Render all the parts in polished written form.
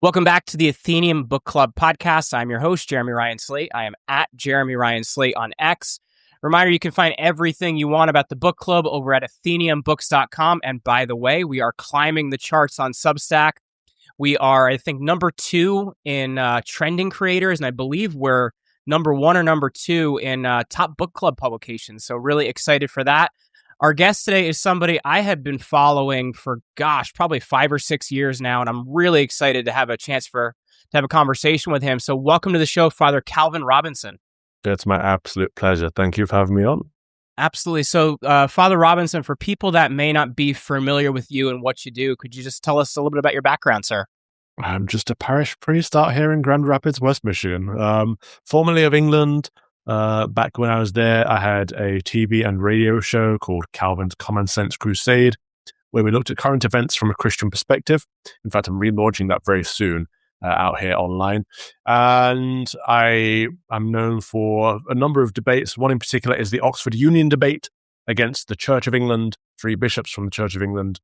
Welcome back to the Athenium Book Club podcast. I'm your host, Jeremy Ryan Slate. I am at Jeremy Ryan Slate on X. Reminder, you can find everything you want about the book club over at atheniumbooks.com. And by the way, we are climbing the charts on Substack. We are, I think, number 2 in trending creators, and I believe we're number 1 or number 2 in top book club publications. So really excited for that. Our guest today is somebody I have been following for, probably 5 or 6 years now, and I'm really excited to have a chance to have a conversation with him. So welcome to the show, Father Calvin Robinson. It's my absolute pleasure. Thank you for having me on. Absolutely. So, Father Robinson, for people that may not be familiar with you and what you do, could you just tell us a little bit about your background, sir? I'm just a parish priest out here in Grand Rapids, West Michigan. Formerly of England. Back when I was there, I had a TV and radio show called Calvin's Common Sense Crusade, where we looked at current events from a Christian perspective. In fact, I'm relaunching that very soon out here online. And I'm known for a number of debates. One in particular is the Oxford Union debate against the Church of England, 3 bishops from the Church of England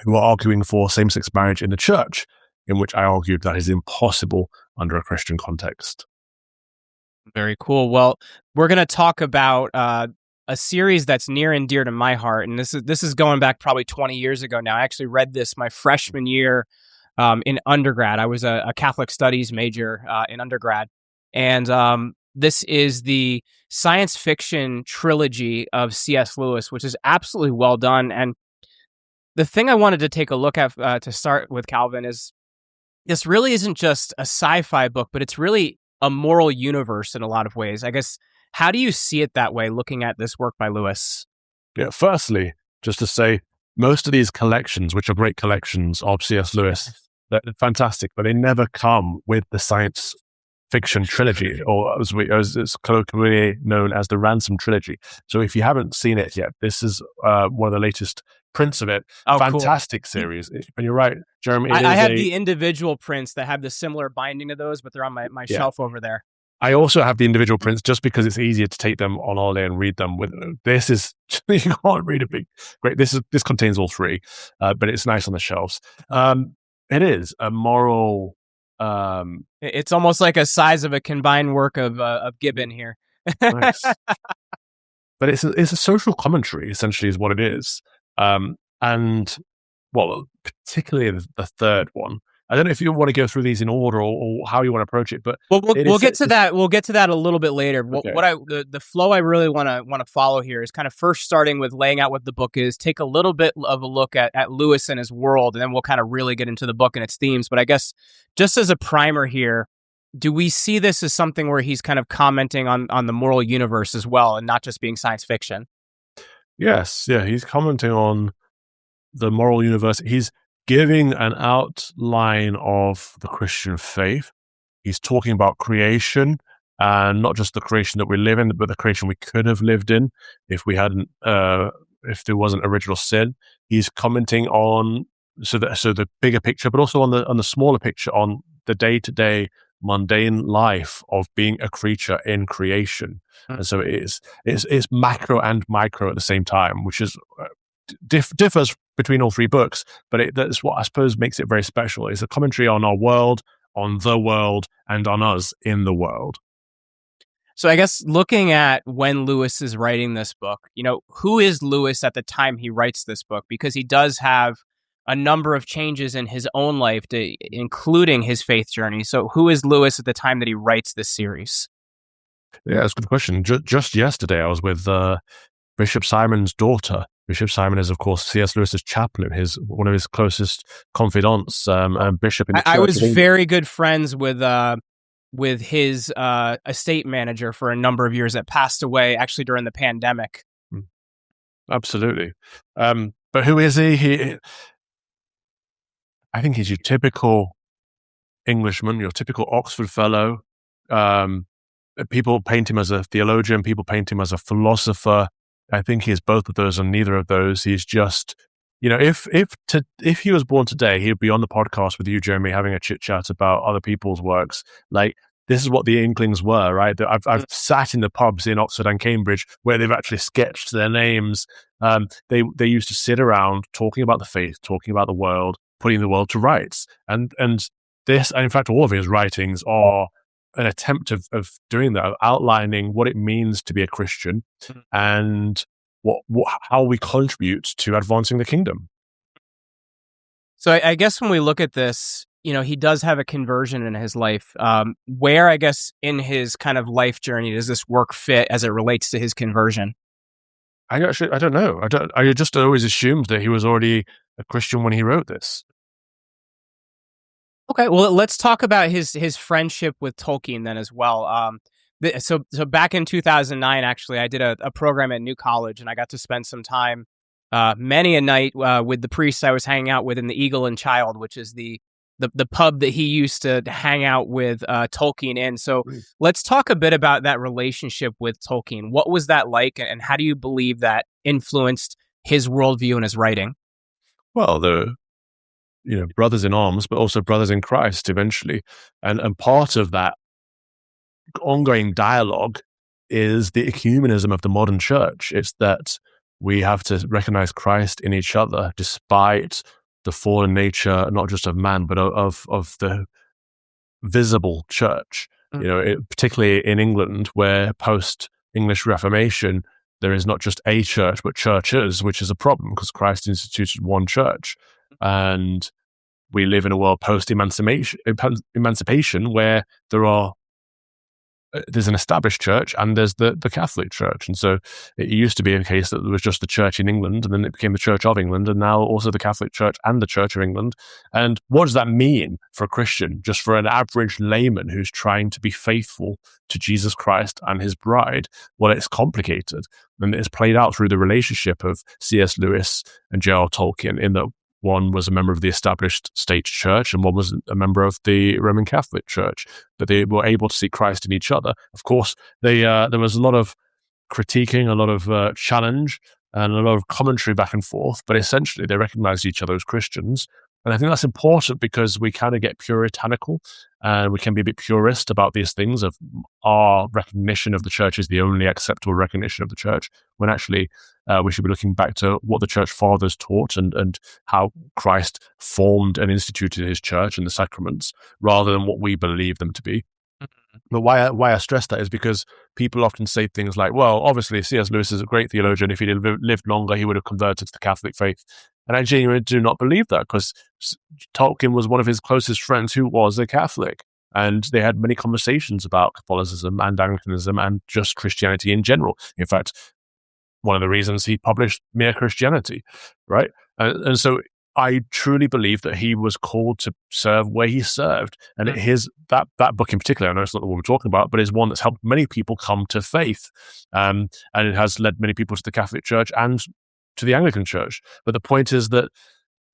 who are arguing for same-sex marriage in the church, in which I argued that is impossible under a Christian context. Very cool. Well, we're going to talk about a series that's near and dear to my heart, and this is going back probably 20 years ago now. I actually read this my freshman year in undergrad. I was a Catholic Studies major in undergrad, and this is the science fiction trilogy of C.S. Lewis, which is absolutely well done. And the thing I wanted to take a look at to start with, Calvin, is this really isn't just a sci-fi book, but it's really a moral universe in a lot of ways. I guess, how do you see it that way, looking at this work by Lewis? Yeah, firstly, just to say, most of these collections, which are great collections of C.S. Lewis, they're fantastic, but they never come with the science fiction trilogy, or as it's colloquially known as the Ransom trilogy. So if you haven't seen it yet, this is one of the latest prints of it. Oh, fantastic cool. series. And you're right, Jeremy. I have the individual prints that have the similar binding to those, but they're on my shelf over there. I also have the individual prints just because it's easier to take them on holiday and read them. This is, you can't read a big, great. This contains all 3, but it's nice on the shelves. It is a moral. It's almost like a size of a combined work of Gibbon here. Nice. But it's a social commentary, essentially, is what it is. And well, particularly the third one. I don't know if you want to go through these in order or how you want to approach it, but we'll get to that. We'll get to that a little bit later. Okay. The flow I really want to follow here is kind of first starting with laying out what the book is, take a little bit of a look at Lewis and his world, and then we'll kind of really get into the book and its themes. But I guess just as a primer here, do we see this as something where he's kind of commenting on the moral universe as well, and not just being science fiction? Yes, yeah, he's commenting on the moral universe. He's giving an outline of the Christian faith. He's talking about creation, and not just the creation that we live in, but the creation we could have lived in if we hadn't, if there wasn't original sin. He's commenting on so the bigger picture, but also on the smaller picture, on the day-to-day mundane life of being a creature in creation. And so it's macro and micro at the same time, which is differs between all 3 books, but that's what I suppose makes it very special. It's a commentary on our world, on the world, and on us in the world. So I guess looking at when Lewis is writing this book, who is Lewis at the time he writes this book? Because he does have a number of changes in his own life, including his faith journey. So who is Lewis at the time that he writes this series? Yeah, that's a good question. Just yesterday, I was with Bishop Simon's daughter. Bishop Simon is, of course, C.S. Lewis's chaplain, one of his closest confidants, and bishop in the Church I was of England. very good friends with his estate manager for a number of years that passed away actually during the pandemic. Absolutely. But who is he? I think he's your typical Englishman, your typical Oxford fellow. People paint him as a theologian. People paint him as a philosopher. I think he's both of those and neither of those. He's just, if he was born today, he'd be on the podcast with you, Jeremy, having a chit chat about other people's works. Like, this is what the Inklings were, right? I've sat in the pubs in Oxford and Cambridge where they've actually sketched their names. They used to sit around talking about the faith, talking about the world, putting the world to rights. And this, and in fact, all of his writings are an attempt of doing that, of outlining what it means to be a Christian and how we contribute to advancing the kingdom. So I guess when we look at this, he does have a conversion in his life. Where, I guess, in his kind of life journey does this work fit as it relates to his conversion? I don't know. I just always assumed that he was already a Christian when he wrote this. Okay, well, let's talk about his friendship with Tolkien then as well. So back in 2009, actually, I did a program at New College, and I got to spend some time, many a night, with the priest I was hanging out with in the Eagle and Child, which is the pub that he used to hang out with Tolkien in. So let's talk a bit about that relationship with Tolkien. What was that like, and how do you believe that influenced his worldview and his writing? Well, the brothers in arms, but also brothers in Christ eventually. And part of that ongoing dialogue is the ecumenism of the modern church. It's that we have to recognize Christ in each other, despite the fallen nature, not just of man, but of the visible church. Particularly in England, where post English Reformation, there is not just a church, but churches, which is a problem because Christ instituted one church. And we live in a world post-emancipation where there's an established church and there's the Catholic Church. And so it used to be a case that there was just the Church in England, and then it became the Church of England, and now also the Catholic Church and the Church of England. And what does that mean for a Christian, just for an average layman who's trying to be faithful to Jesus Christ and his bride? Well, it's complicated, and it's played out through the relationship of C.S. Lewis and J.R. Tolkien, in that one was a member of the established state church and one was a member of the Roman Catholic Church, but they were able to see Christ in each other. Of course, there was a lot of critiquing, a lot of challenge, and a lot of commentary back and forth, but essentially they recognized each other as Christians. And I think that's important because we kind of get puritanical and we can be a bit purist about these things of our recognition of the church is the only acceptable recognition of the church, when actually we should be looking back to what the church fathers taught and how Christ formed and instituted his church and the sacraments, rather than what we believe them to be. But why I stress that is because people often say things like, well, obviously C.S. Lewis is a great theologian. If he'd lived longer, he would have converted to the Catholic faith. And I genuinely do not believe that, because Tolkien was one of his closest friends who was a Catholic. And they had many conversations about Catholicism and Anglicanism and just Christianity in general. In fact, one of the reasons he published Mere Christianity, right? And so I truly believe that he was called to serve where he served. And that book in particular, I know it's not the one we're talking about, but is one that's helped many people come to faith. And it has led many people to the Catholic Church and to the Anglican Church. But the point is that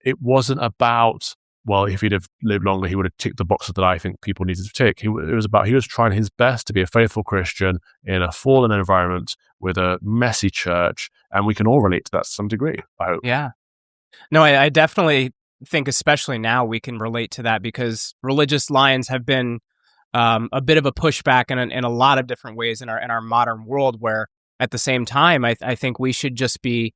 it wasn't about, well, if he'd have lived longer, he would have ticked the boxes that I think people needed to tick. It was about, he was trying his best to be a faithful Christian in a fallen environment with a messy church. And we can all relate to that to some degree, I hope. Yeah. No, I definitely think, especially now, we can relate to that, because religious lines have been a bit of a pushback in a lot of different ways in our modern world, where at the same time, I think we should just be,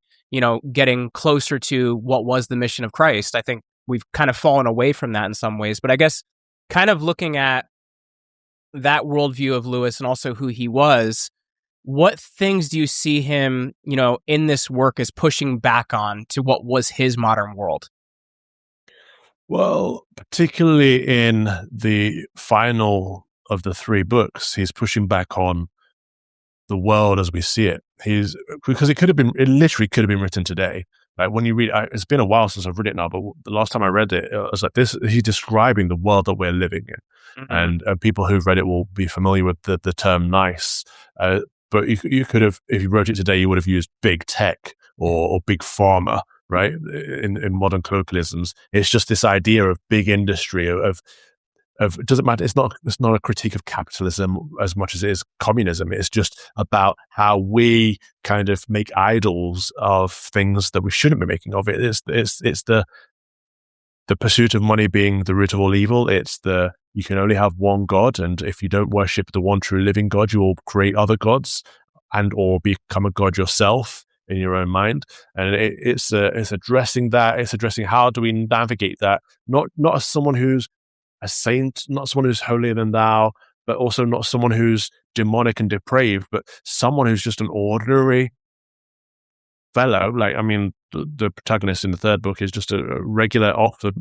getting closer to what was the mission of Christ. I think we've kind of fallen away from that in some ways. But I guess kind of looking at that worldview of Lewis and also who he was, what things do you see him, in this work as pushing back on to what was his modern world? Well, particularly in the final of the three books, he's pushing back on the world as we see it. Because it literally could have been written today. Like when you read, it's been a while since I've read it now, but the last time I read it, it was like this. He's describing the world that we're living in, and people who've read it will be familiar with the term "nice." But you could have, if you wrote it today, you would have used big tech or big pharma, right? In modern colloquialisms, it's just this idea of big industry of it doesn't matter. It's not a critique of capitalism as much as it is communism. It's just about how we kind of make idols of things that we shouldn't be making of. It's the pursuit of money being the root of all evil. It's you can only have one God, and if you don't worship the one true living God, you will create other gods and or become a god yourself in your own mind. And it's addressing that. It's addressing how do we navigate that, not as someone who's a saint, not someone who's holier than thou, but also not someone who's demonic and depraved, but someone who's just an ordinary fellow. Like, I mean, the protagonist in the third book is just a regular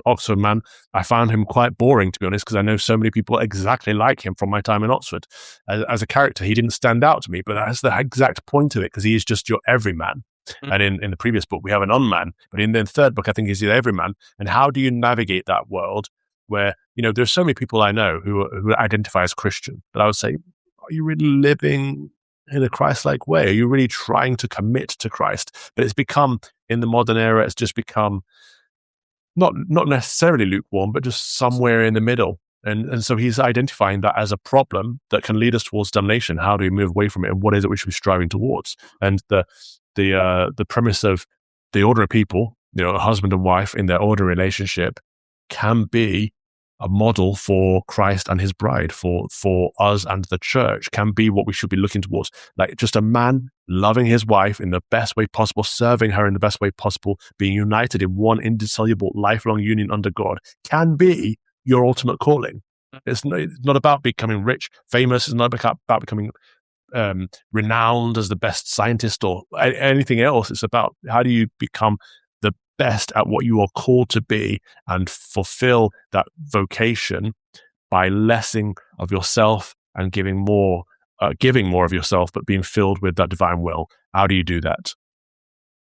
Oxford man. I found him quite boring, to be honest, because I know so many people exactly like him from my time in Oxford. As a character, he didn't stand out to me, but that's the exact point of it, because he is just your everyman. Mm. And in the previous book, we have an unman, but in the third book, I think he's the everyman. And how do you navigate that world where, there's so many people I know who identify as Christian, but I would say, are you really living in a Christ-like way? Are you really trying to commit to Christ? But it's become, in the modern era, it's just become not necessarily lukewarm, but just somewhere in the middle. And so he's identifying that as a problem that can lead us towards damnation. How do we move away from it? And what is it we should be striving towards? And the premise of the ordinary people, a husband and wife in their ordinary relationship, can be a model for Christ and his bride, for us and the church, can be what we should be looking towards. Like, just a man loving his wife in the best way possible, serving her in the best way possible, being united in one indissoluble, lifelong union under God, can be your ultimate calling. It's not about becoming rich, famous. It's not about becoming renowned as the best scientist or anything else. It's about, how do you become the best at what you are called to be and fulfill that vocation by lessing of yourself and giving more of yourself, but being filled with that divine will. How do you do that?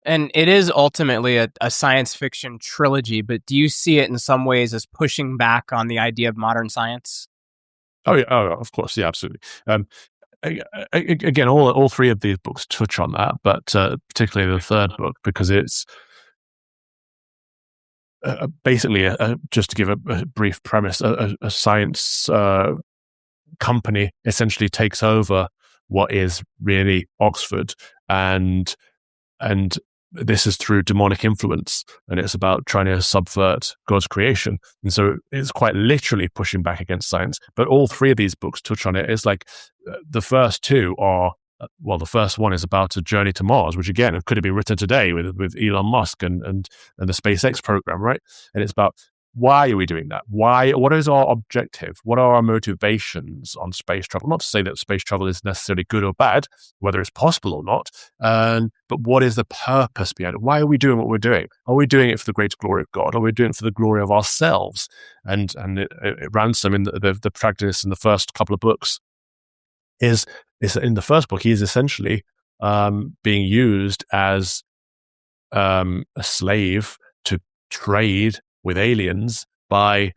And it is ultimately a science fiction trilogy, but do you see it in some ways as pushing back on the idea of modern science? Oh, yeah, of course. Yeah, absolutely. Again, all three of these books touch on that, but particularly the third book, because it's basically, just to give a brief premise, a science company essentially takes over what is really Oxford, and this is through demonic influence, and it's about trying to subvert God's creation. And so it's quite literally pushing back against science. But all three of these books touch on it. It's like the first two are, the first one is about a journey to Mars, which again could have been written today with Elon Musk and the SpaceX program, right? And it's about, why are we doing that? What is our objective? What are our motivations on space travel? Not to say that space travel is necessarily good or bad, whether it's possible or not, but what is the purpose behind it? Why are we doing what we're doing? Are we doing it for the great glory of God? Are we doing it for the glory of ourselves? And Ransom, in the protagonist in the first couple of books, is in the first book, he is essentially being used as a slave to trade with aliens by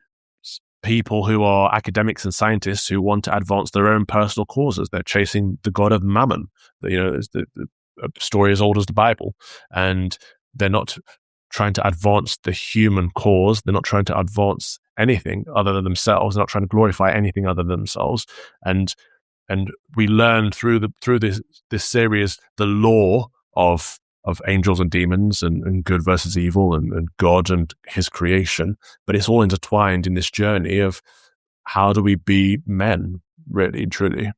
people who are academics and scientists who want to advance their own personal causes. They're chasing the god of Mammon. It's the story as old as the Bible, and they're not trying to advance the human cause. They're not trying to advance anything other than themselves. They're not trying to glorify anything other than themselves. And we learn through this series the law of angels and demons and good versus evil and God and his creation. But it's all intertwined in this journey of, how do we be men, really, truly?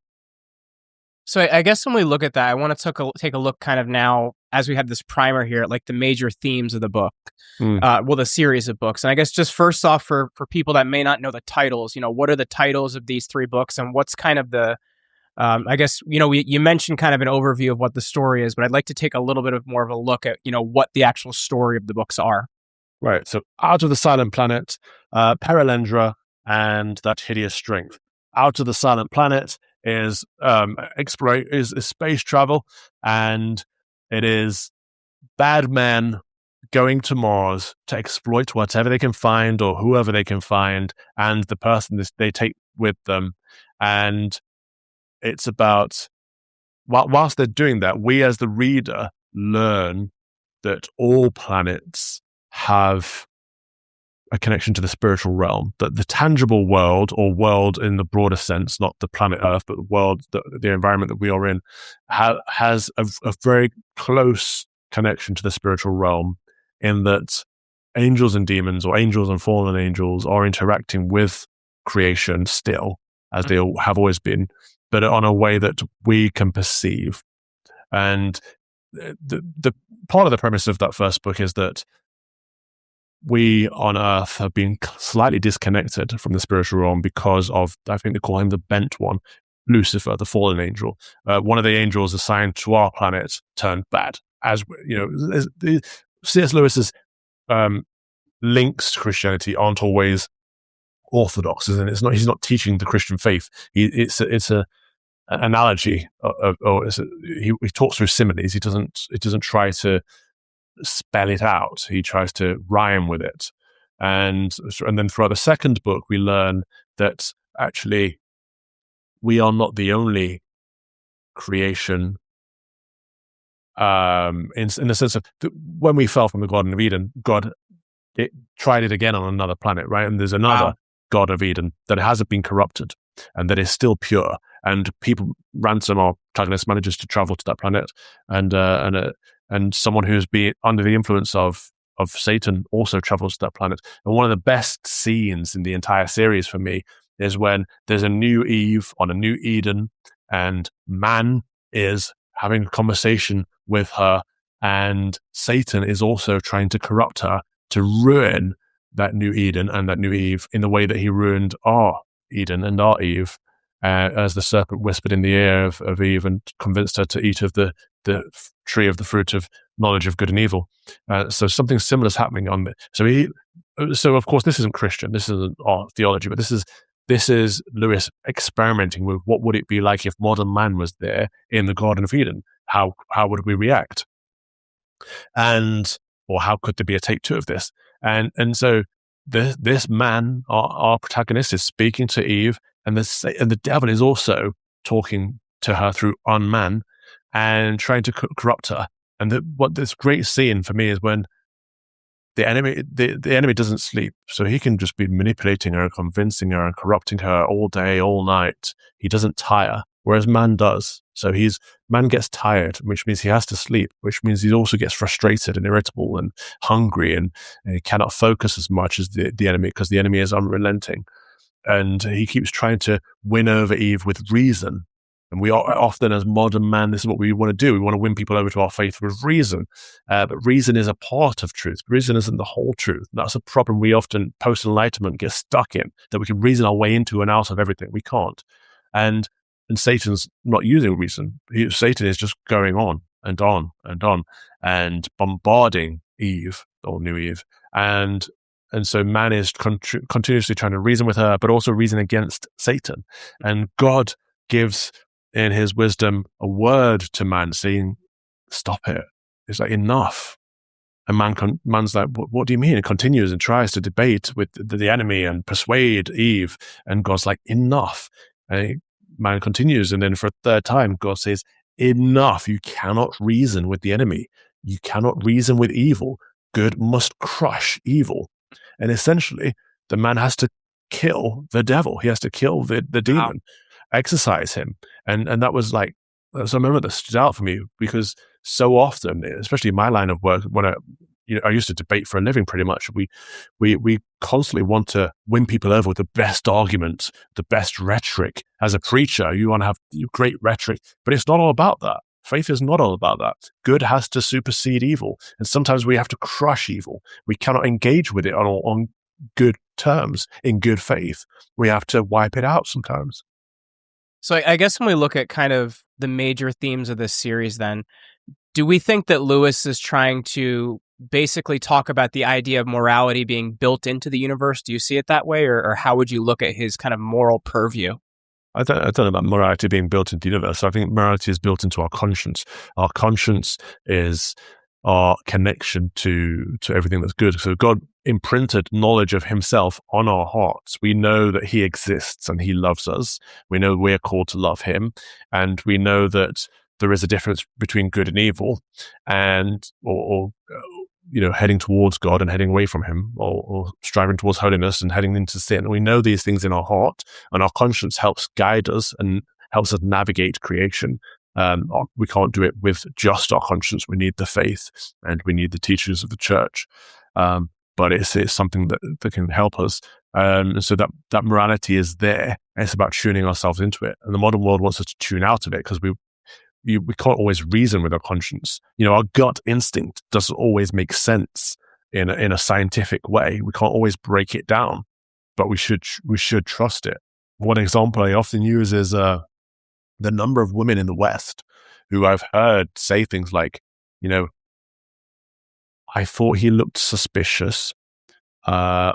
So I guess when we look at that, I want to take a look kind of now, as we have this primer here, at like the major themes of the book, the series of books. And I guess just first off, for people that may not know the titles, what are the titles of these three books, and what's kind of the I guess, you mentioned kind of an overview of what the story is, but I'd like to take a little bit of more of a look at, what the actual story of the books are. Right. So Out of the Silent Planet, Perilendra, and That Hideous Strength. Out of the Silent Planet is is space travel, and it is bad men going to Mars to exploit whatever they can find or whoever they can find, and the person they take with them. And it's about, whilst they're doing that, we as the reader learn that all planets have a connection to the spiritual realm, that the tangible world, or world in the broader sense, not the planet Earth, but the world, the environment that we are in, has a very close connection to the spiritual realm, in that angels and demons, or angels and fallen angels, are interacting with creation still, as they have always been, but on a way that we can perceive. And the part of the premise of that first book is that we on Earth have been slightly disconnected from the spiritual realm because of, I think they call him the bent one, Lucifer, the fallen angel. One of the angels assigned to our planet turned bad. As you know, C.S. Lewis's links to Christianity aren't always orthodox, and he's not teaching the Christian faith. It's a analogy he talks through similes. He doesn't try to spell it out. He tries to rhyme with it, and then throughout the second book we learn that actually we are not the only creation, in the sense of when we fell from the Garden of Eden, God tried it again on another planet, right? And there's another Garden of Eden that hasn't been corrupted and that is still pure. And people, Ransom, our protagonist, manages to travel to that planet, and someone who's been under the influence of Satan also travels to that planet. And one of the best scenes in the entire series for me is when there's a new Eve on a new Eden, and man is having a conversation with her, and Satan is also trying to corrupt her to ruin that new Eden and that new Eve in the way that he ruined our Eden and our Eve, as the serpent whispered in the ear of Eve and convinced her to eat of the tree of the fruit of knowledge of good and evil. So something similar is happening on the. So of course this isn't Christian, this isn't our theology, but this is Lewis experimenting with what would it be like if modern man was there in the Garden of Eden? How would we react? Or how could there be a take two of this? And so this man, our protagonist, is speaking to Eve, and the devil is also talking to her through unman and trying to corrupt her. And what this great scene for me is when the enemy doesn't sleep, so he can just be manipulating her, convincing her, and corrupting her all day, all night. He doesn't tire, whereas man does. So man gets tired, which means he has to sleep, which means he also gets frustrated and irritable and hungry, and he cannot focus as much as the enemy, because the enemy is unrelenting. And he keeps trying to win over Eve with reason. And we are often, as modern man, this is what we want to do. We want to win people over to our faith with reason. But reason is a part of truth. Reason isn't the whole truth. That's a problem we often, post-enlightenment, get stuck in, that we can reason our way into and out of everything. We can't. And Satan's not using reason. Satan is just going on and on and on and bombarding Eve, or new Eve. And so man is continuously trying to reason with her, but also reason against Satan. And God gives, in his wisdom, a word to man saying, stop it. It's like, enough. And man's like, what do you mean? It continues and tries to debate with the enemy and persuade Eve. And God's like, enough. And man continues. And then for a third time, God says, enough. You cannot reason with the enemy. You cannot reason with evil. Good must crush evil. And essentially, the man has to kill the devil. He has to kill the demon, exorcise him. And that was like, that's a moment that stood out for me, because so often, especially in my line of work, when I used to debate for a living pretty much, we constantly want to win people over with the best arguments, the best rhetoric. As a preacher, you want to have great rhetoric, but it's not all about that. Faith is not all about that. Good has to supersede evil. And sometimes we have to crush evil. We cannot engage with it on good terms, in good faith. We have to wipe it out sometimes. So I guess when we look at kind of the major themes of this series, then, do we think that Lewis is trying to basically talk about the idea of morality being built into the universe? Do you see it that way? Or how would you look at his kind of moral purview? I don't know about morality being built into the universe. I think morality is built into our conscience. Our conscience is our connection to everything that's good. So God imprinted knowledge of himself on our hearts. We know that he exists and he loves us. We know we're called to love him. And we know that there is a difference between good and evil, and or heading towards God and heading away from him, or striving towards holiness and heading into sin. We know these things in our heart, and our conscience helps guide us and helps us navigate creation. We can't do it with just our conscience. We need the faith, and we need the teachings of the church. But it's something that can help us. And so that morality is there. It's about tuning ourselves into it. And the modern world wants us to tune out of it, because we can't always reason with our conscience. Our gut instinct doesn't always make sense. in a scientific way. We can't always break it down, but we should trust it. One example I often use is the number of women in the West who I've heard say things like, I thought he looked suspicious, but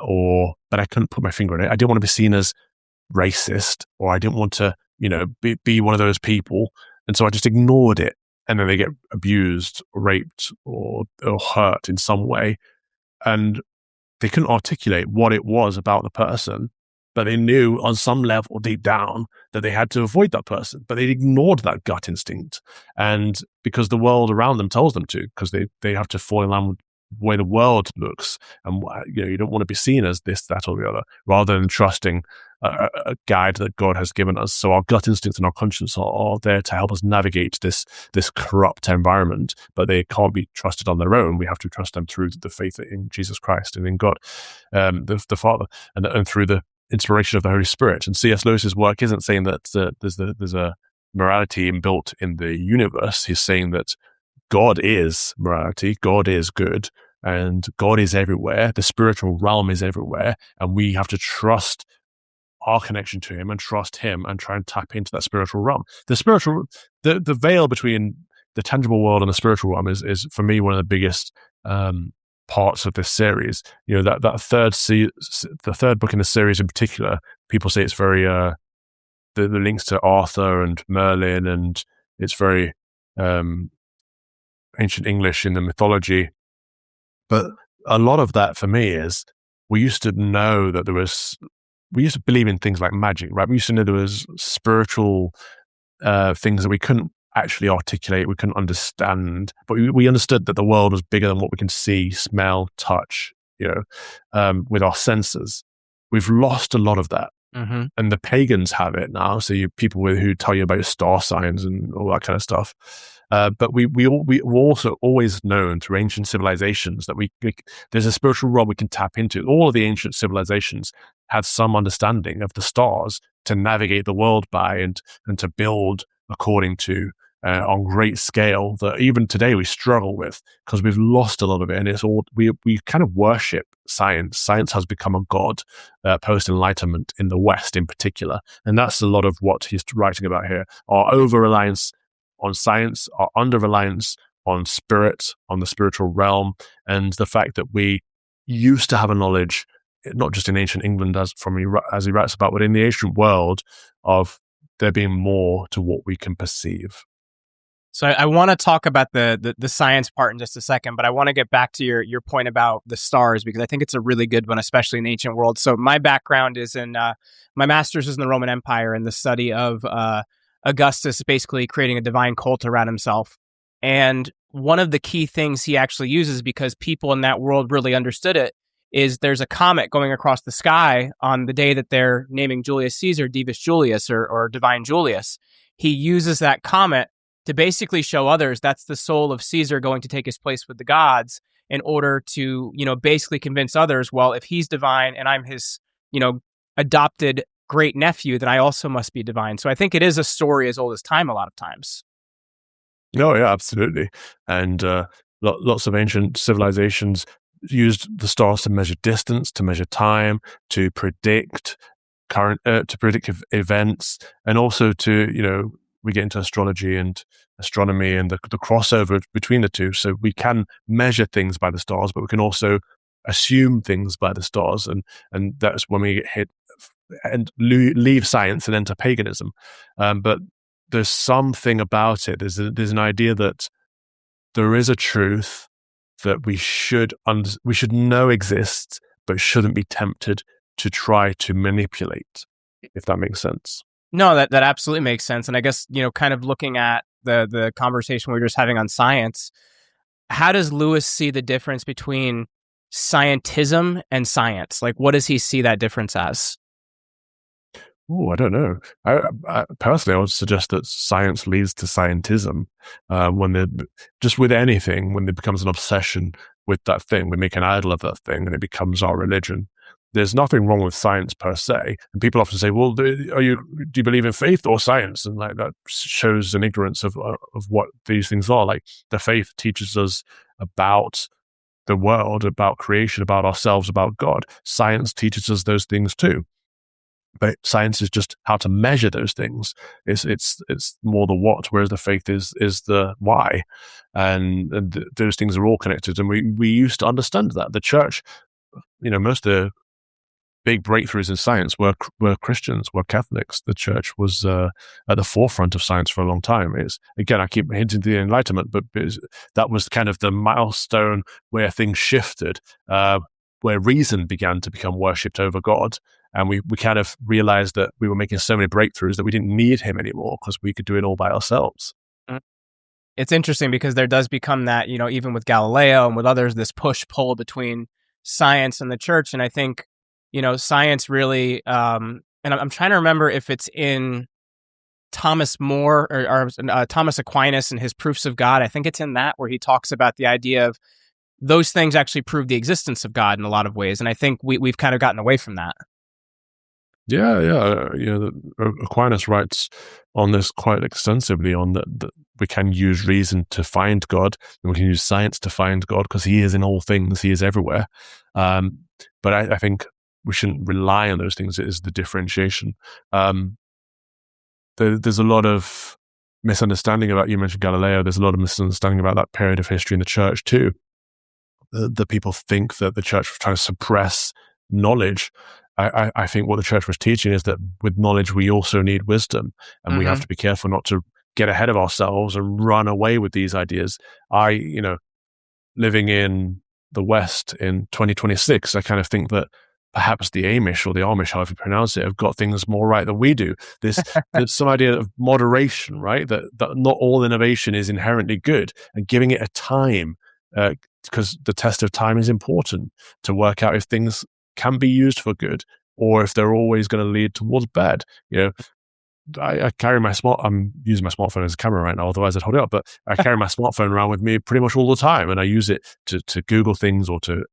I couldn't put my finger on it. I didn't want to be seen as racist, or I didn't want to, be one of those people. And so I just ignored it. And then they get abused, raped, or hurt in some way. And they couldn't articulate what it was about the person, but they knew on some level deep down that they had to avoid that person, but they ignored that gut instinct. And because the world around them tells them to, because they have to fall in line with the way the world looks. And, you don't want to be seen as this, that, or the other, rather than trusting a guide that God has given us. So our gut instincts and our conscience are there to help us navigate this corrupt environment, but they can't be trusted on their own. We have to trust them through the faith in Jesus Christ and in God, the Father, and through the inspiration of the Holy Spirit. And C.S. Lewis's work isn't saying that there's a morality inbuilt in the universe. He's saying that God is morality, God is good, and God is everywhere. The spiritual realm is everywhere, and we have to trust our connection to him and trust him and try and tap into that spiritual realm. The veil between the tangible world and the spiritual realm is for me one of the biggest parts of this series. The third book in the series in particular, people say it's very the links to Arthur and Merlin, and it's very ancient English in the mythology. But a lot of that for me is we used to know that we used to believe in things like magic, right? We used to know there was spiritual things that we couldn't actually articulate, we couldn't understand, but we understood that the world was bigger than what we can see, smell, touch, with our senses. We've lost a lot of that. Mm-hmm. And the pagans have it now. So people who tell you about star signs and all that kind of stuff. But we also always known through ancient civilizations that there's a spiritual realm we can tap into. All of the ancient civilizations had some understanding of the stars to navigate the world by and to build according to on great scale that even today we struggle with because we've lost a lot of it. And it's all we kind of worship science. Science has become a god post-Enlightenment in the West in particular. And that's a lot of what he's writing about here. Our over-reliance on science, our under-reliance on spirit, on the spiritual realm, and the fact that we used to have a knowledge, not just in ancient England as he writes about, but in the ancient world, of there being more to what we can perceive. So I want to talk about the science part in just a second, but I want to get back to your point about the stars, because I think it's a really good one, especially in the ancient world. So my background is my master's is in the Roman Empire and the study of Augustus basically creating a divine cult around himself. And one of the key things he actually uses, because people in that world really understood it, is there's a comet going across the sky on the day that they're naming Julius Caesar Divus Julius or Divine Julius. He uses that comet to basically show others that's the soul of Caesar going to take his place with the gods, in order to, basically convince others, well, if he's divine and I'm his, adopted great nephew, then I also must be divine. So I think it is a story as old as time a lot of times. Oh, yeah, absolutely. And lots of ancient civilizations used the stars to measure distance, to measure time, to predict events, and also to, we get into astrology and astronomy and the crossover between the two. So we can measure things by the stars, but we can also assume things by the stars. And that's when we hit and leave science and enter paganism. But there's something about it. There's an idea that there is a truth that we should know exists, but shouldn't be tempted to try to manipulate, if that makes sense. No, that absolutely makes sense. And I guess, kind of looking at the conversation we were just having on science, how does Lewis see the difference between scientism and science? Like, what does he see that difference as? Oh, I don't know. I personally, I would suggest that science leads to scientism. Just with anything, when it becomes an obsession with that thing, we make an idol of that thing, and it becomes our religion. There's nothing wrong with science per se. And people often say, "Well, do you believe in faith or science?" And like that shows an ignorance of what these things are. Like the faith teaches us about the world, about creation, about ourselves, about God. Science teaches us those things too. But science is just how to measure those things. It's more the what, whereas the faith is the why, and those things are all connected. And we used to understand that the church, most of the big breakthroughs in science were Christians, were Catholics. The church was at the forefront of science for a long time. It's, again, I keep hinting to the Enlightenment, but that was kind of the milestone where things shifted, where reason began to become worshipped over God. And we kind of realized that we were making so many breakthroughs that we didn't need him anymore because we could do it all by ourselves. It's interesting because there does become that, even with Galileo and with others, this push-pull between science and the church. And I think, science really, and I'm trying to remember if it's in Thomas More or Thomas Aquinas and his Proofs of God. I think it's in that where he talks about the idea of those things actually prove the existence of God in a lot of ways. And I think we've kind of gotten away from that. Yeah. Aquinas writes on this quite extensively, on that we can use reason to find God, and we can use science to find God because he is in all things, he is everywhere. But I think we shouldn't rely on those things. It is the differentiation. There's a lot of misunderstanding about, you mentioned Galileo, there's a lot of misunderstanding about that period of history in the church too. The people think that the church was trying to suppress knowledge. I think what the church was teaching is that with knowledge, we also need wisdom, and we have to be careful not to get ahead of ourselves and run away with these ideas. Living in the West in 2026, I kind of think that perhaps the Amish, or the Amish, however you pronounce it, have got things more right than we do. There's some idea of moderation, right? That not all innovation is inherently good, and giving it a time, because the test of time is important to work out if things can be used for good or if they're always going to lead towards bad. I carry I'm using my smartphone as a camera right now, otherwise I'd hold it up, but I carry my smartphone around with me pretty much all the time, and I use it to Google things or to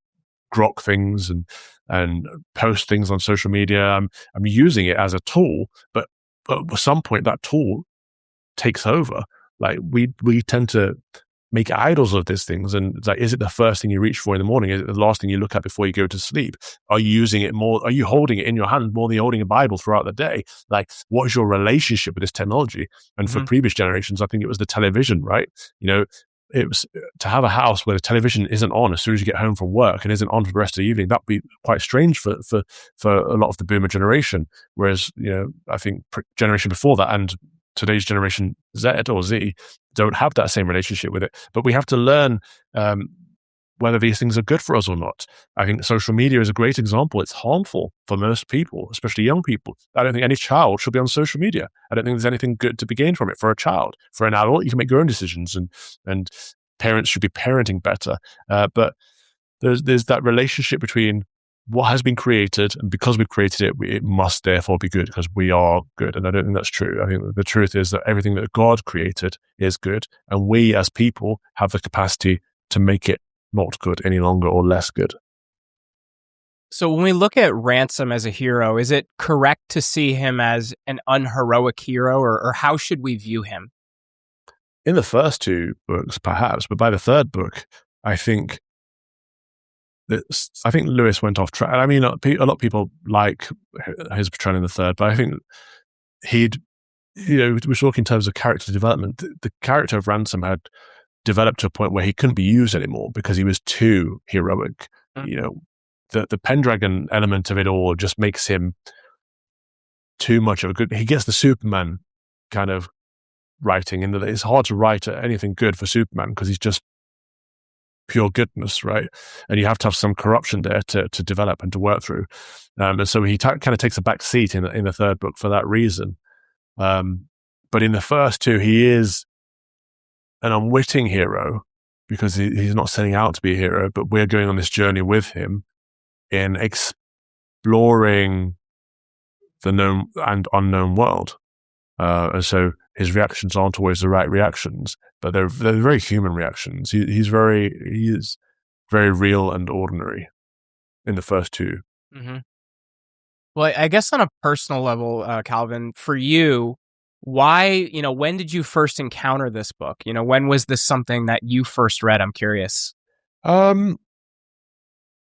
grok things and post things on social media. I'm using it as a tool, but at some point that tool takes over. Like we tend to make idols of these things, and it's like, is it the first thing you reach for in the morning? Is it the last thing you look at before you go to sleep? Are you using it more? Are you holding it in your hand more than you're holding a Bible throughout the day? Like, what is your relationship with this technology? And for previous generations, I think it was the television, right? It was to have a house where the television isn't on as soon as you get home from work and isn't on for the rest of the evening. That'd be quite strange for a lot of the boomer generation. Whereas, I think generation before that and today's generation Z or Z don't have that same relationship with it. But we have to learn whether these things are good for us or not. I think social media is a great example. It's harmful for most people, especially young people. I don't think any child should be on social media. I don't think there's anything good to be gained from it for a child. For an adult, you can make your own decisions, and parents should be parenting better. But there's that relationship between what has been created, and because we've created it, it must therefore be good because we are good. And I don't think that's true. I think the truth is that everything that God created is good, and we as people have the capacity to make it not good any longer or less good. So when we look at Ransom as a hero, is it correct to see him as an unheroic hero, or how should we view him? In the first two books, perhaps, but by the third book, I think Lewis went off track. I mean, a lot of people like his portrayal in the third, but I think we're talking in terms of character development. The character of Ransom had developed to a point where he couldn't be used anymore because he was too heroic. The Pendragon element of it all just makes him too much of a good. He gets the Superman kind of writing, in that it's hard to write anything good for Superman because he's just pure goodness, right? And you have to have some corruption there to develop and to work through. And so he kind of takes a back seat in the third book for that reason. But in the first two, he is an unwitting hero because he's not setting out to be a hero, but we're going on this journey with him in exploring the known and unknown world. And so his reactions aren't always the right reactions, but they're very human reactions. He is very real and ordinary in the first two. Mm-hmm. Well, I guess on a personal level, Calvin, for you, why, when did you first encounter this book? When was this something that you first read? I'm curious.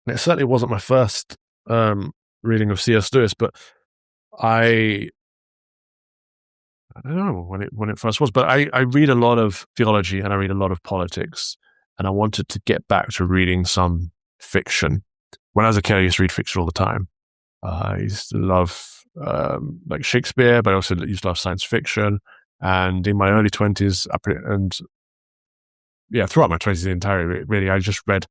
And it certainly wasn't my first reading of C.S. Lewis, but I don't know when it first was, but I read a lot of theology and I read a lot of politics, and I wanted to get back to reading some fiction. When I was a kid, I used to read fiction all the time. I used to love like Shakespeare, but I also used to love science fiction. And in my early 20s, throughout my 20s entirely, really, I just read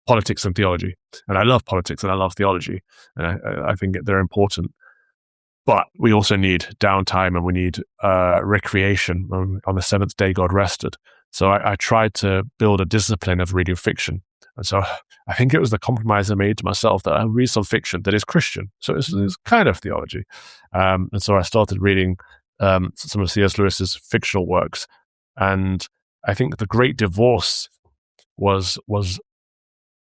politics and theology. And I love politics and I love theology. And I think they're important. But we also need downtime and we need recreation. On the seventh day, God rested. So I tried to build a discipline of reading fiction. And so I think it was the compromise I made to myself that I read some fiction that is Christian. So it's kind of theology. And so I started reading some of C.S. Lewis's fictional works. And I think The Great Divorce was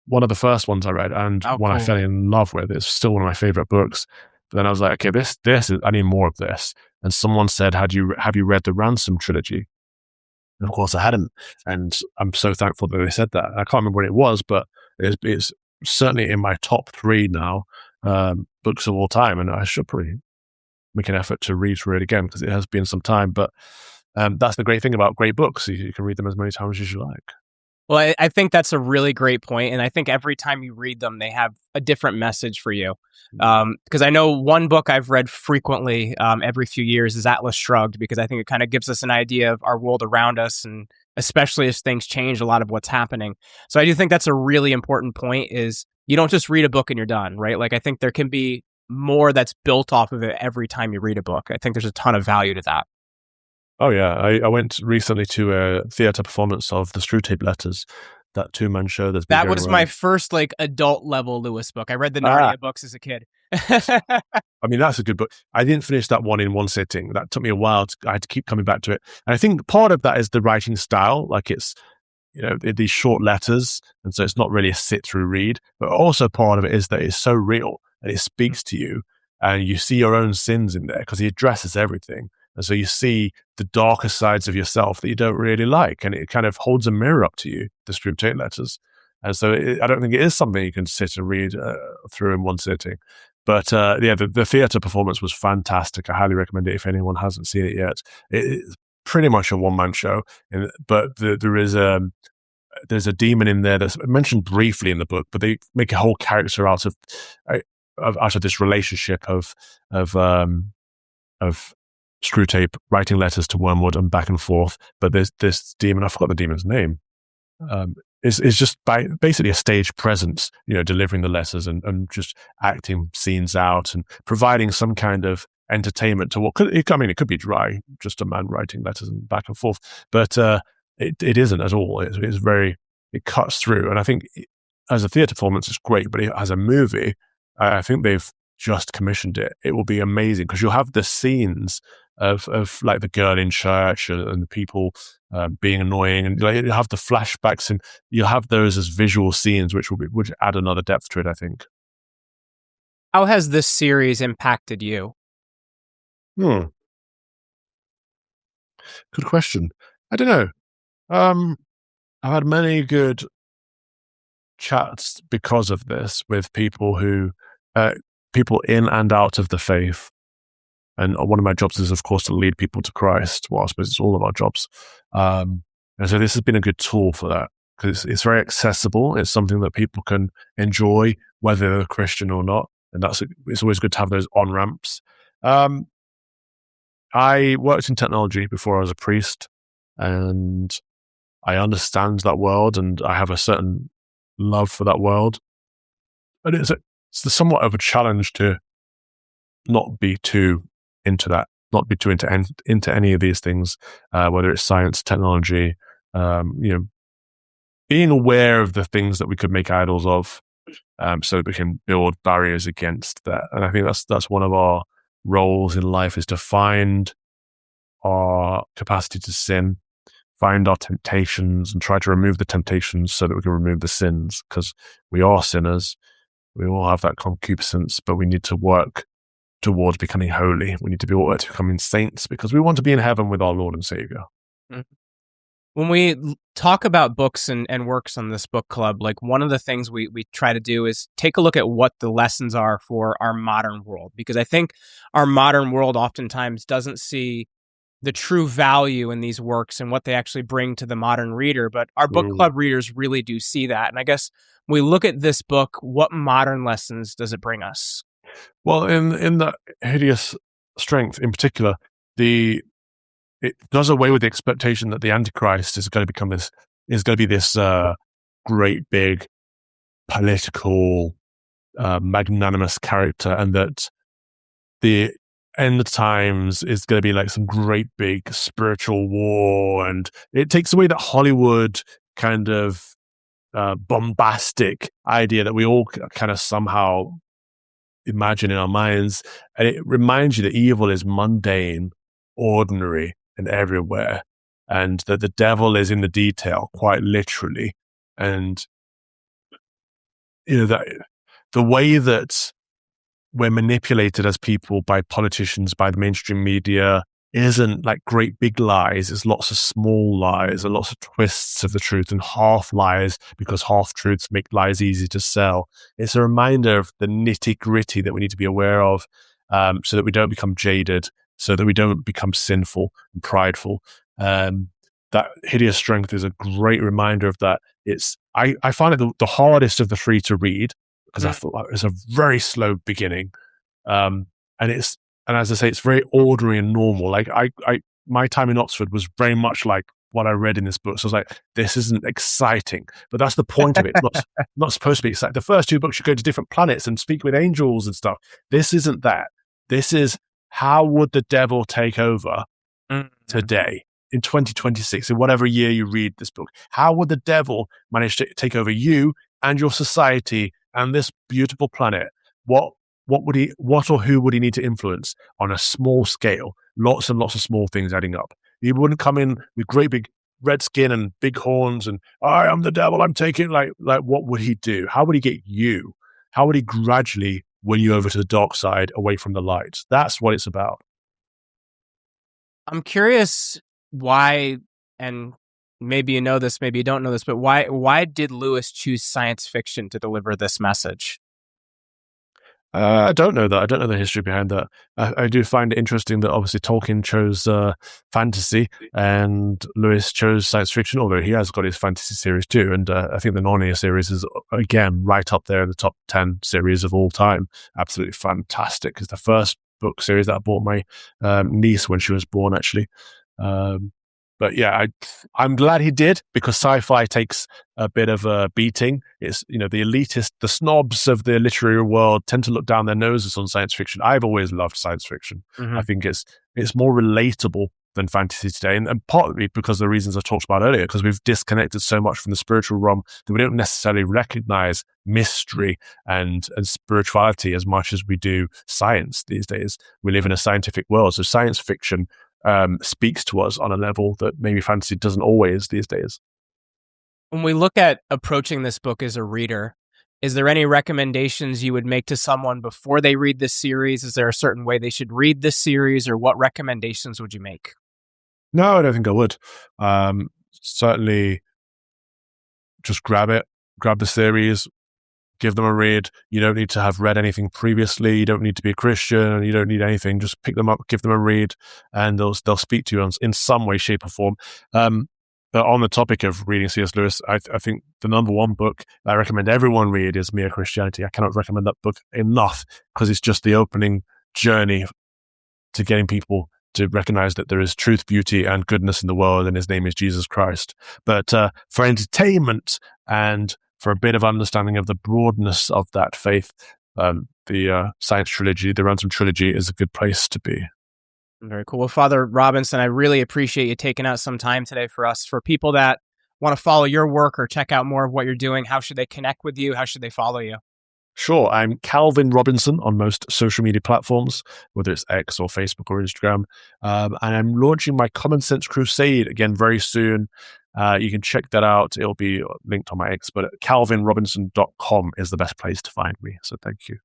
one of the first ones I read and one I fell in love with. It's still one of my favorite books. But then I was like, okay, this is, I need more of this. And someone said, have you read the Ransom trilogy? And of course I hadn't. And I'm so thankful that they said that. I can't remember what it was, but it's certainly in my top 3 now, books of all time. And I should probably make an effort to read through it again because it has been some time. But that's the great thing about great books. You can read them as many times as you like. Well, I think that's a really great point. And I think every time you read them, they have a different message for you. Because I know one book I've read frequently every few years is Atlas Shrugged, because I think it kind of gives us an idea of our world around us, and especially as things change, a lot of what's happening. So I do think that's a really important point, is you don't just read a book and you're done, right? Like, I think there can be more that's built off of it every time you read a book. I think there's a ton of value to that. Oh, yeah. I went recently to a theatre performance of the Screwtape Letters, that 2-man show that's been That going was around. my first like adult level Lewis book. I read the Narnia books as a kid. I mean, that's a good book. I didn't finish that one in one sitting. That took me a while. I had to keep coming back to it. And I think part of that is the writing style. Like, it's, these short letters. And so it's not really a sit-through read. But also part of it is that it's so real and it speaks to you. And you see your own sins in there because he addresses everything. And so you see the darker sides of yourself that you don't really like. And it kind of holds a mirror up to you, the Screwtape Letters. And so I don't think it is something you can sit and read through in one sitting. But the theatre performance was fantastic. I highly recommend it if anyone hasn't seen it yet. It's pretty much a one-man show. But there's a demon in there that's mentioned briefly in the book, but they make a whole character out of this relationship of Screwtape writing letters to Wormwood and back and forth. But there's this demon, I forgot the demon's name. It's just basically a stage presence, delivering the letters and just acting scenes out and providing some kind of entertainment to it could be dry, just a man writing letters and back and forth, but it isn't at all. It cuts through. And I think as a theatre performance, it's great, but as a movie, I think they've just commissioned it. It will be amazing because you'll have the scenes of like the girl in church and the people being annoying, and you'll have the flashbacks, and you'll have those as visual scenes, which add another depth to it, I think. How has this series impacted you? Good question. I don't know. I've had many good chats because of this with people people in and out of the faith. And one of my jobs is, of course, to lead people to Christ. Well, I suppose it's all of our jobs. And so this has been a good tool for that because it's very accessible. It's something that people can enjoy, whether they're Christian or not. And it's always good to have those on-ramps. I worked in technology before I was a priest, and I understand that world, and I have a certain love for that world. But it's somewhat of a challenge to not be too into that, not be too into any of these things, whether it's science, technology, being aware of the things that we could make idols of, so that we can build barriers against that. And I think that's one of our roles in life, is to find our capacity to sin, find our temptations, and try to remove the temptations so that we can remove the sins, because we are sinners. We all have that concupiscence, but we need to work towards becoming holy. We need to work to becoming saints because we want to be in heaven with our Lord and Savior. Mm-hmm. When we talk about books and works on this book club, like one of the things we try to do is take a look at what the lessons are for our modern world, because I think our modern world oftentimes doesn't see the true value in these works and what they actually bring to the modern reader. But our book Mm. club readers really do see that. And I guess when we look at this book, what modern lessons does it bring us? Well, in the hideous strength in particular, the it does away with the expectation that the Antichrist is going to become this is going to be this great big political magnanimous character, and that the end times is going to be like some great big spiritual war, and it takes away that Hollywood kind of bombastic idea that we all kind of somehow imagine in our minds, and it reminds you that evil is mundane, ordinary, and everywhere, and that the devil is in the detail, quite literally, and that the way that we're manipulated as people by politicians, by the mainstream media, isn't like great big lies. It's lots of small lies and lots of twists of the truth and half lies, because half truths make lies easy to sell. It's a reminder of the nitty gritty that we need to be aware of, so that we don't become jaded, so that we don't become sinful and prideful. That hideous strength is a great reminder of that. I find it the hardest of the three to read, because I Mhm. thought it was a very slow beginning, and as I say, it's very ordinary and normal. Like my time in Oxford was very much like what I read in this book. So I was like, this isn't exciting, but that's the point of it. It's not supposed to be exciting. The first two books, you go to different planets and speak with angels and stuff. This isn't that. This is, how would the devil take over Mhm. today in 2026, in whatever year you read this book? How would the devil manage to take over you and your society and this beautiful planet? What or who would he need to influence on a small scale? Lots and lots of small things adding up. He wouldn't come in with great big red skin and big horns and I am the devil, I'm taking, like what would he do? How would he get you? How would he gradually win you over to the dark side, away from the light? That's what it's about. I'm curious why, and maybe you know this, maybe you don't know this, but why did Lewis choose science fiction to deliver this message? I don't know that. I don't know the history behind that. I do find it interesting that obviously Tolkien chose fantasy and Lewis chose science fiction, although he has got his fantasy series too. And I think the Narnia series is, again, right up there in the top 10 series of all time. Absolutely fantastic. It's the first book series that I bought my niece when she was born, actually. Um, but yeah, I'm glad he did, because sci-fi takes a bit of a beating. It's, the elitist, the snobs of the literary world tend to look down their noses on science fiction. I've always loved science fiction. I Mhm. think it's more relatable than fantasy today, and partly because of the reasons I talked about earlier, because we've disconnected so much from the spiritual realm that we don't necessarily recognize mystery and spirituality as much as we do science these days. We live in a scientific world, so science fiction speaks to us on a level that maybe fantasy doesn't always these days. When we look at approaching this book as a reader, is there any recommendations you would make to someone before they read this series? Is there a certain way they should read this series, or what recommendations would you make? No, I don't think I would. Certainly just grab the series, give them a read. You don't need to have read anything previously. You don't need to be a Christian. You don't need anything. Just pick them up, give them a read, and they'll speak to you in some way, shape, or form. But on the topic of reading C.S. Lewis, I think the number one book I recommend everyone read is Mere Christianity. I cannot recommend that book enough, because it's just the opening journey to getting people to recognize that there is truth, beauty, and goodness in the world, and his name is Jesus Christ. But for entertainment and for a bit of understanding of the broadness of that faith, the Science Trilogy, the Ransom Trilogy, is a good place to be. Very cool. Well, Father Robinson, I really appreciate you taking out some time today for us. For people that want to follow your work or check out more of what you're doing, how should they connect with you? How should they follow you? Sure, I'm Calvin Robinson on most social media platforms, whether it's X or Facebook or Instagram. And I'm launching my Common Sense Crusade again very soon. You can check that out. It'll be linked on my X, but calvinrobinson.com is the best place to find me. So thank you.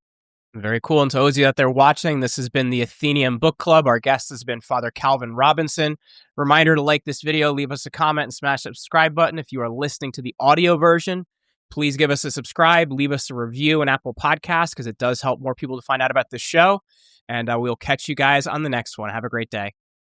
Very cool. And to those of you out there watching, this has been the Athenium Book Club. Our guest has been Father Calvin Robinson. Reminder to like this video, leave us a comment, and smash that subscribe button. If you are listening to the audio version, please give us a subscribe, leave us a review on Apple Podcasts because it does help more people to find out about this show. And we'll catch you guys on the next one. Have a great day.